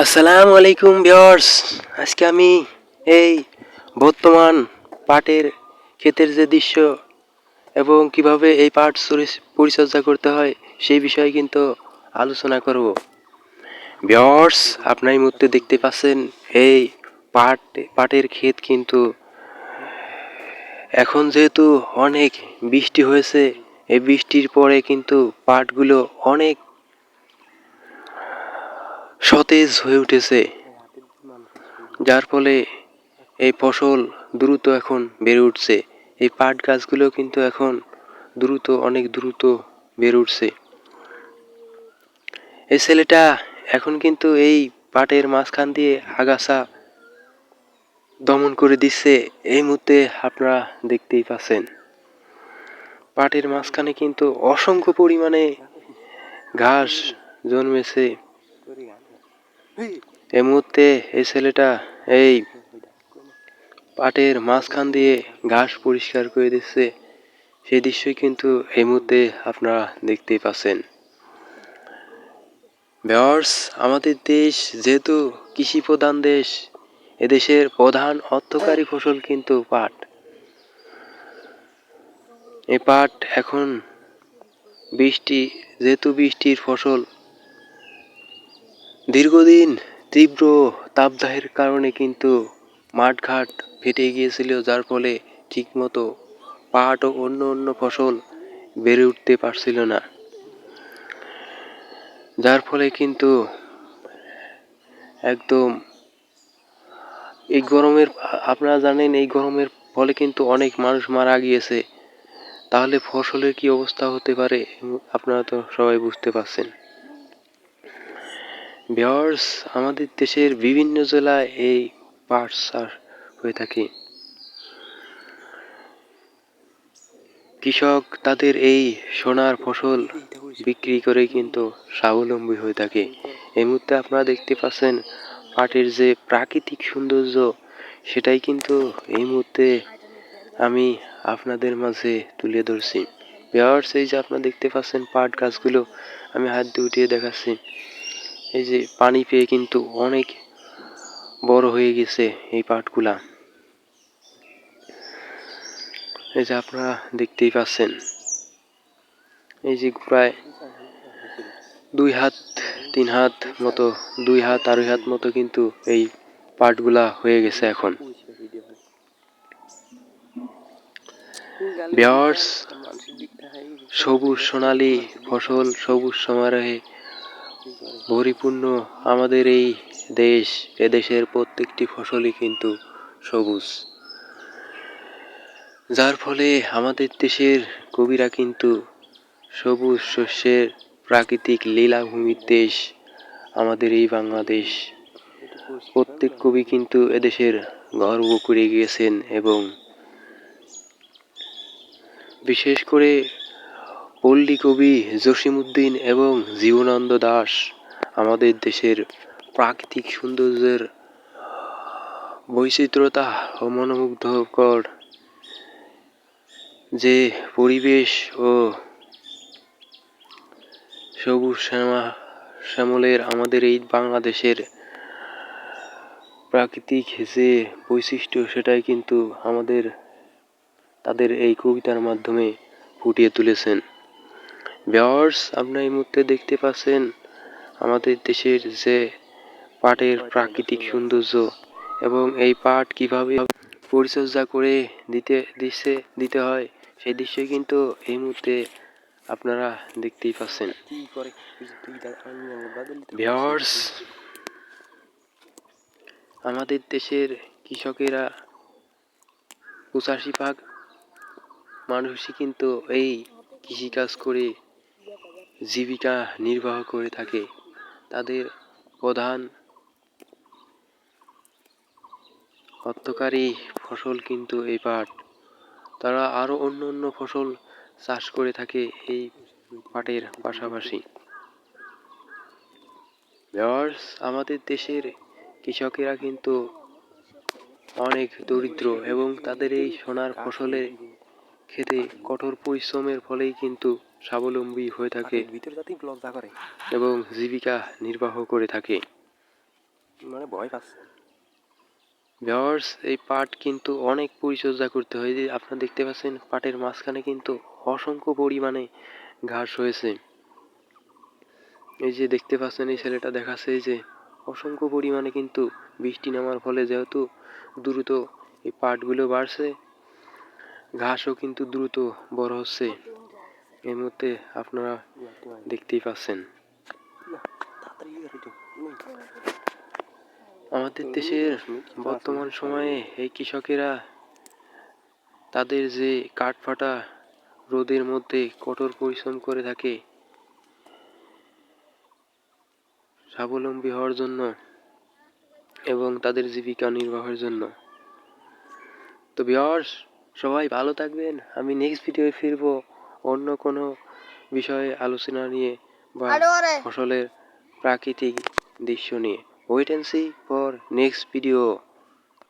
আসসালামু আলাইকুম ভিউয়ার্স। আজকে আমি এই বর্তমান পাটের ক্ষেতের যে দৃশ্য এবং কিভাবে এই পাট পরিচর্যা করতে হয় সেই বিষয়ে কিন্তু আলোচনা করব। ভিউয়ার্স, আপনারা এই মুহূর্তে দেখতে পাচ্ছেন এই পাটের ক্ষেত কিন্তু এখন যেহেতু অনেক বৃষ্টি হয়েছে, এই বৃষ্টির পরে কিন্তু পাটগুলো অনেক সতেজ হয়ে উঠেছে, যার ফলে এই ফসল দ্রুত এখন বেড়ে উঠছে। এই পাট গাছগুলো কিন্তু এখন অনেক দ্রুত বেড়ে উঠছে। এই ছেলেটা এখন কিন্তু এই পাটের মাঝখান দিয়ে আগাছা দমন করে দিচ্ছে। এই মুহূর্তে আপনারা দেখতেই পাচ্ছেন পাটের মাঝখানে কিন্তু অসংখ্য পরিমাণে ঘাস জন্মেছে। এই মুহূর্তে এই ছেলেটা এই পাটের মাঝখান দিয়ে ঘাস পরিষ্কার করে দিচ্ছে। সেই দৃশ্যই কিন্তু এই মুহূর্তে আপনারা দেখতেই পাচ্ছেন। ভিউয়ার্স, আমাদের দেশ যেহেতু কৃষি প্রধান দেশ, এদেশের প্রধান অর্থকারী ফসল কিন্তু পাট। এই পাট এখন যেহেতু বৃষ্টির ফসল, দীর্ঘদিন তীব্র তাপদাহের কারণে কিন্তু মাঠঘাট ফেটে গিয়েছিল, যার ফলে ঠিকমতো পাট ও অন্য ফসল বেড়ে উঠতে পারছিল না। যার ফলে কিন্তু একদম এই গরমের আপনারা জানেন এই গরমের ফলে কিন্তু অনেক মানুষ মারা গিয়েছে। তাহলে ফসলের কি অবস্থা হতে পারে আপনারা তো সবাই বুঝতে পারছেন। ভিউয়ার্স, আমাদের দেশের বিভিন্ন জেলায় এই পাট চাষ হয়ে থাকে। কৃষক তাদের এই সোনার ফসল বিক্রি করে কিন্তু স্বাবলম্বী হয়ে থাকে। এই মুহূর্তে আপনারা দেখতে পাচ্ছেন পাটের যে প্রাকৃতিক সৌন্দর্য, সেটাই কিন্তু এই মুহূর্তে আমি আপনাদের মাঝে তুলে ধরছি। ভিউয়ার্স, এই যে আপনারা দেখতে পাচ্ছেন পাট গাছগুলো আমি হাত দিয়ে উঠিয়ে দেখাচ্ছি। এই যে পানি পেয়ে কিন্তু অনেক বড় হয়ে গেছে এই পাটগুলা। এই যে আপনারা দেখতেই পাচ্ছেন, এই যে প্রায় 2 হাত 3 হাত মতো, 2 হাত আড়াই হাত মতো কিন্তু এই পাটগুলা হয়ে গেছে এখন। ভিউয়ার্স, সবুজ সোনালী ফসল, সবুজ সমারোহে পরিপূর্ণ আমাদের এই দেশ। এদেশের প্রত্যেকটি ফসলই কিন্তু সবুজ, যার ফলে আমাদের দেশের কবিরা কিন্তু সবুজ শস্যের প্রাকৃতিক লীলাভূমির দেশ আমাদের এই বাংলাদেশ। প্রত্যেক কবি কিন্তু এদেশের গর্ব করে গিয়েছেন, এবং বিশেষ করে পল্লী কবি জসিমউদ্দিন এবং জীবনানন্দ দাশ আমাদের দেশের প্রাকৃতিক সৌন্দর্যের বৈচিত্র্যতা ও মনোমুগ্ধকর যে পরিবেশ ও সবুজ শ্যামলের আমাদের এই বাংলাদেশের প্রাকৃতিক যে বৈশিষ্ট্য, সেটাই কিন্তু তাদের এই কবিতার মাধ্যমে ফুটিয়ে তুলেছেন। ভিউয়ার্স, আপনারা এই মুহূর্তে দেখতে পাচ্ছেন আমাদের দেশের যে পাটের প্রাকৃতিক সৌন্দর্য, এবং এই পাট কিভাবে পরিচর্যা করে দিতে হয় সেই দৃশ্যই কিন্তু এই মুহূর্তে আপনারা দেখতেই পাচ্ছেন। ভিউয়ার্স, আমাদের দেশের কৃষকেরা 85% মানুষই কিন্তু এই কৃষিকাজ করে জীবিকা নির্বাহ করে থাকে। তাদের প্রধান অর্থকারী ফসল কিন্তু এই পাট। তারা আরো অন্য ফসল চাষ করে থাকে এই পাটের পাশাপাশি। ভিউয়ার্স, আমাদের দেশের কৃষকেরা কিন্তু অনেক দরিদ্র, এবং তাদের এই সোনার ফসলে খেতে কঠোর পরিশ্রমের ফলেই কিন্তু স্বাবলম্বী হয়ে থাকে এবং জীবিকা নির্বাহ করে থাকে। মানে ভয় পাচ্ছে। ভিউয়ার্স, এই পাট কিন্তু অনেক পরিচর্যা করতে হয়। যে আপনারা দেখতে পাচ্ছেন পাটের মাঝখানে কিন্তু অসংখ্য পরিমাণে ঘাস হয়েছে। এই যে দেখতে পাচ্ছেন এই ছেলেটা দেখাচ্ছে, এই যে অসংখ্য পরিমাণে কিন্তু বৃষ্টি নামার ফলে যেহেতু দ্রুত এই পাটগুলো বাড়ছে, ঘাসও কিন্তু দ্রুত বড় হচ্ছে। এই মুহূর্তে আপনারা দেখতেই পাচ্ছেন। আমাদের দেশের বর্তমান সময়ে এই কৃষকেরা তাদের যে কাঠফাটা রোদের মধ্যে কঠোর পরিশ্রম করে থাকে স্বাবলম্বী হওয়ার জন্য এবং তাদের জীবিকা নির্বাহের জন্য। তো ভিউয়ার্স, সবাই ভালো থাকবেন। আমি নেক্সট ভিডিওয়ে ফিরবো অন্য কোনো বিষয়ে আলোচনা নিয়ে বা ফসলের প্রাকৃতিক দৃশ্য নিয়ে। Wait and see for next video.